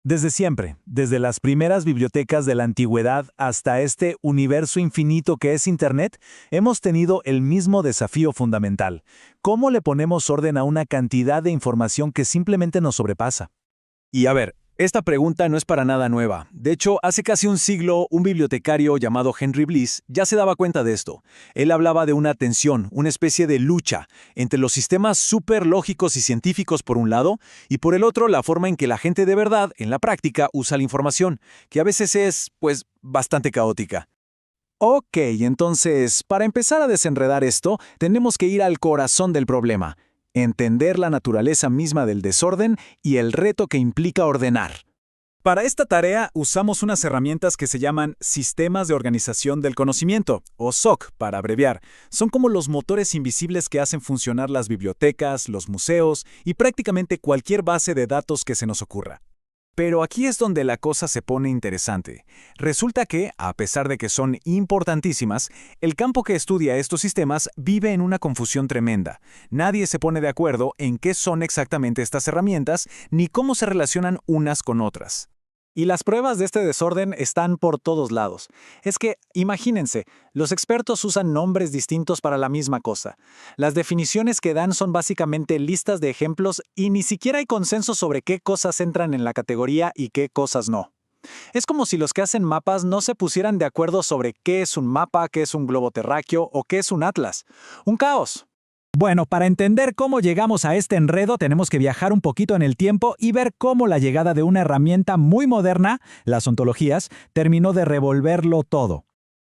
Desde siempre, desde las primeras bibliotecas de la antigüedad hasta este universo infinito que es Internet, hemos tenido el mismo desafío fundamental. ¿Cómo le ponemos orden a una cantidad de información que simplemente nos sobrepasa? Y a ver, esta pregunta no es para nada nueva. De hecho, hace casi un siglo, un bibliotecario llamado Henry Bliss ya se daba cuenta de esto. Él hablaba de una tensión, una especie de lucha, entre los sistemas súper lógicos y científicos por un lado, y por el otro la forma en que la gente de verdad, en la práctica, usa la información, que a veces es, bastante caótica. Ok, entonces, para empezar a desenredar esto, tenemos que ir al corazón del problema. Entender la naturaleza misma del desorden y el reto que implica ordenar. Para esta tarea usamos unas herramientas que se llaman Sistemas de Organización del Conocimiento, o SOC para abreviar. Son como los motores invisibles que hacen funcionar las bibliotecas, los museos y prácticamente cualquier base de datos que se nos ocurra. Pero aquí es donde la cosa se pone interesante. Resulta que, a pesar de que son importantísimas, el campo que estudia estos sistemas vive en una confusión tremenda. Nadie se pone de acuerdo en qué son exactamente estas herramientas ni cómo se relacionan unas con otras. Y las pruebas de este desorden están por todos lados. Es que, imagínense, los expertos usan nombres distintos para la misma cosa. Las definiciones que dan son básicamente listas de ejemplos y ni siquiera hay consenso sobre qué cosas entran en la categoría y qué cosas no. Es como si los que hacen mapas no se pusieran de acuerdo sobre qué es un mapa, qué es un globo terráqueo o qué es un atlas. Un caos. Bueno, para entender cómo llegamos a este enredo tenemos que viajar un poquito en el tiempo y ver cómo la llegada de una herramienta muy moderna, las ontologías, terminó de revolverlo todo.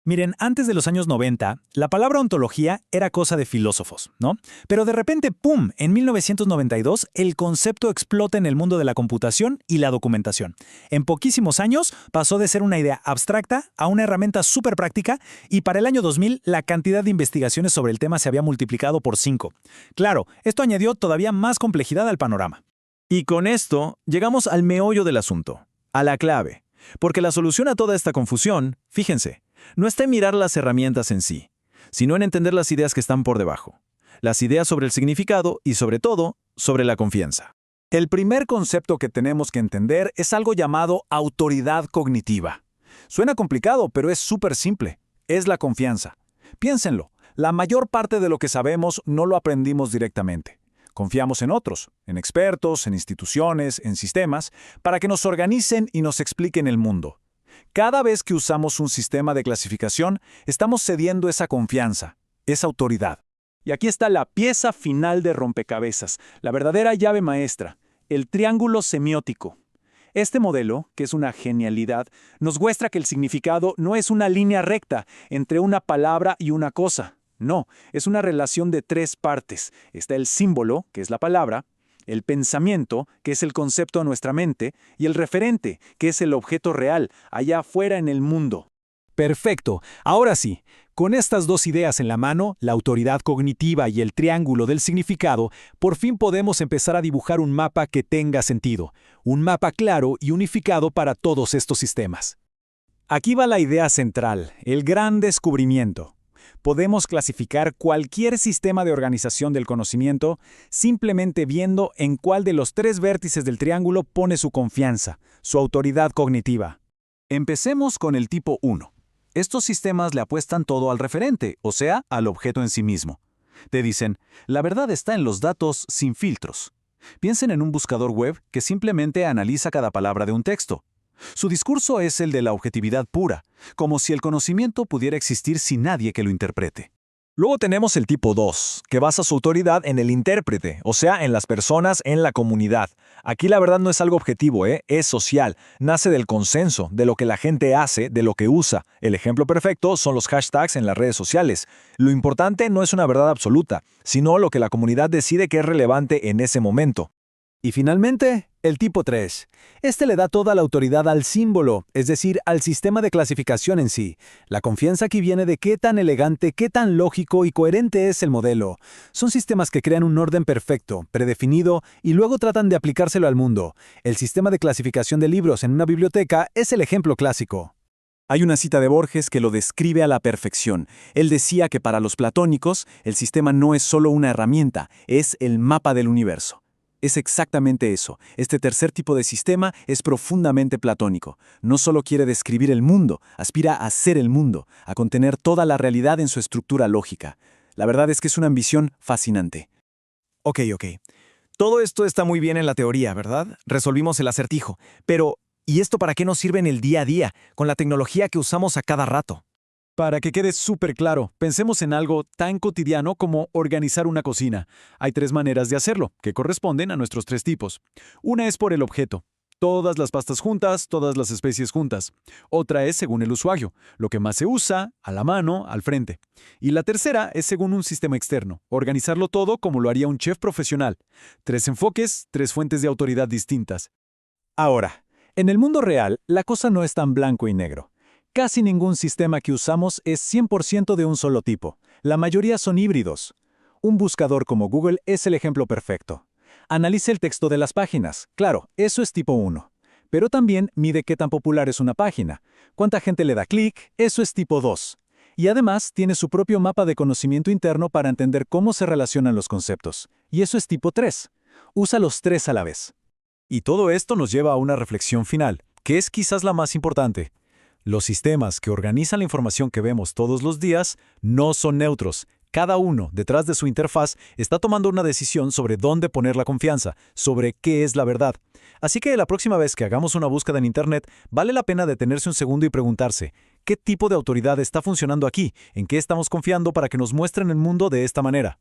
Miren, antes de los años 90, la palabra ontología era cosa de filósofos, ¿no? Pero de repente, ¡pum!, en 1992, el concepto explota en el mundo de la computación y la documentación. En poquísimos años pasó de ser una idea abstracta a una herramienta súper práctica y para el año 2000 la cantidad de investigaciones sobre el tema se había multiplicado por 5. Claro, esto añadió todavía más complejidad al panorama. Y con esto llegamos al meollo del asunto, a la clave. Porque la solución a toda esta confusión, fíjense, no está en mirar las herramientas en sí, sino en entender las ideas que están por debajo. Las ideas sobre el significado y, sobre todo, sobre la confianza. El primer concepto que tenemos que entender es algo llamado autoridad cognitiva. Suena complicado, pero es súper simple. Es la confianza. Piénsenlo, la mayor parte de lo que sabemos no lo aprendimos directamente. Confiamos en otros, en expertos, en instituciones, en sistemas, para que nos organicen y nos expliquen el mundo. Cada vez que usamos un sistema de clasificación, estamos cediendo esa confianza, esa autoridad. Y aquí está la pieza final de rompecabezas, la verdadera llave maestra, el triángulo semiótico. Este modelo, que es una genialidad, nos muestra que el significado no es una línea recta entre una palabra y una cosa. No, es una relación de 3 partes. Está el símbolo, que es la palabra, el pensamiento, que es el concepto a nuestra mente, y el referente, que es el objeto real, allá afuera en el mundo. Perfecto. Ahora sí, con estas dos ideas en la mano, la autoridad cognitiva y el triángulo del significado, por fin podemos empezar a dibujar un mapa que tenga sentido. Un mapa claro y unificado para todos estos sistemas. Aquí va la idea central, el gran descubrimiento. Podemos clasificar cualquier sistema de organización del conocimiento simplemente viendo en cuál de los 3 vértices del triángulo pone su confianza, su autoridad cognitiva. Empecemos con el tipo 1. Estos sistemas le apuestan todo al referente, o sea, al objeto en sí mismo. Te dicen, la verdad está en los datos sin filtros. Piensen en un buscador web que simplemente analiza cada palabra de un texto. Su discurso es el de la objetividad pura, como si el conocimiento pudiera existir sin nadie que lo interprete. Luego tenemos el tipo 2, que basa su autoridad en el intérprete, o sea, en las personas, en la comunidad. Aquí la verdad no es algo objetivo, es social, nace del consenso, de lo que la gente hace, de lo que usa. El ejemplo perfecto son los hashtags en las redes sociales. Lo importante no es una verdad absoluta, sino lo que la comunidad decide que es relevante en ese momento. Y finalmente, el tipo 3. Este le da toda la autoridad al símbolo, es decir, al sistema de clasificación en sí. La confianza aquí viene de qué tan elegante, qué tan lógico y coherente es el modelo. Son sistemas que crean un orden perfecto, predefinido, y luego tratan de aplicárselo al mundo. El sistema de clasificación de libros en una biblioteca es el ejemplo clásico. Hay una cita de Borges que lo describe a la perfección. Él decía que para los platónicos, el sistema no es solo una herramienta, es el mapa del universo. Es exactamente eso. Este tercer tipo de sistema es profundamente platónico. No solo quiere describir el mundo, aspira a ser el mundo, a contener toda la realidad en su estructura lógica. La verdad es que es una ambición fascinante. Ok. Todo esto está muy bien en la teoría, ¿verdad? Resolvimos el acertijo. Pero, ¿y esto para qué nos sirve en el día a día, con la tecnología que usamos a cada rato? Para que quede súper claro, pensemos en algo tan cotidiano como organizar una cocina. Hay 3 maneras de hacerlo, que corresponden a nuestros 3 tipos. Una es por el objeto. Todas las pastas juntas, todas las especies juntas. Otra es según el usuario, lo que más se usa, a la mano, al frente. Y la tercera es según un sistema externo, organizarlo todo como lo haría un chef profesional. 3 enfoques, 3 fuentes de autoridad distintas. Ahora, en el mundo real, la cosa no es tan blanco y negro. Casi ningún sistema que usamos es 100% de un solo tipo. La mayoría son híbridos. Un buscador como Google es el ejemplo perfecto. Analice el texto de las páginas. Claro, eso es tipo 1. Pero también mide qué tan popular es una página. Cuánta gente le da clic, eso es tipo 2. Y además tiene su propio mapa de conocimiento interno para entender cómo se relacionan los conceptos. Y eso es tipo 3. Usa los 3 a la vez. Y todo esto nos lleva a una reflexión final, que es quizás la más importante. Los sistemas que organizan la información que vemos todos los días no son neutros. Cada uno, detrás de su interfaz, está tomando una decisión sobre dónde poner la confianza, sobre qué es la verdad. Así que la próxima vez que hagamos una búsqueda en Internet, vale la pena detenerse un segundo y preguntarse, ¿qué tipo de autoridad está funcionando aquí? ¿En qué estamos confiando para que nos muestren el mundo de esta manera?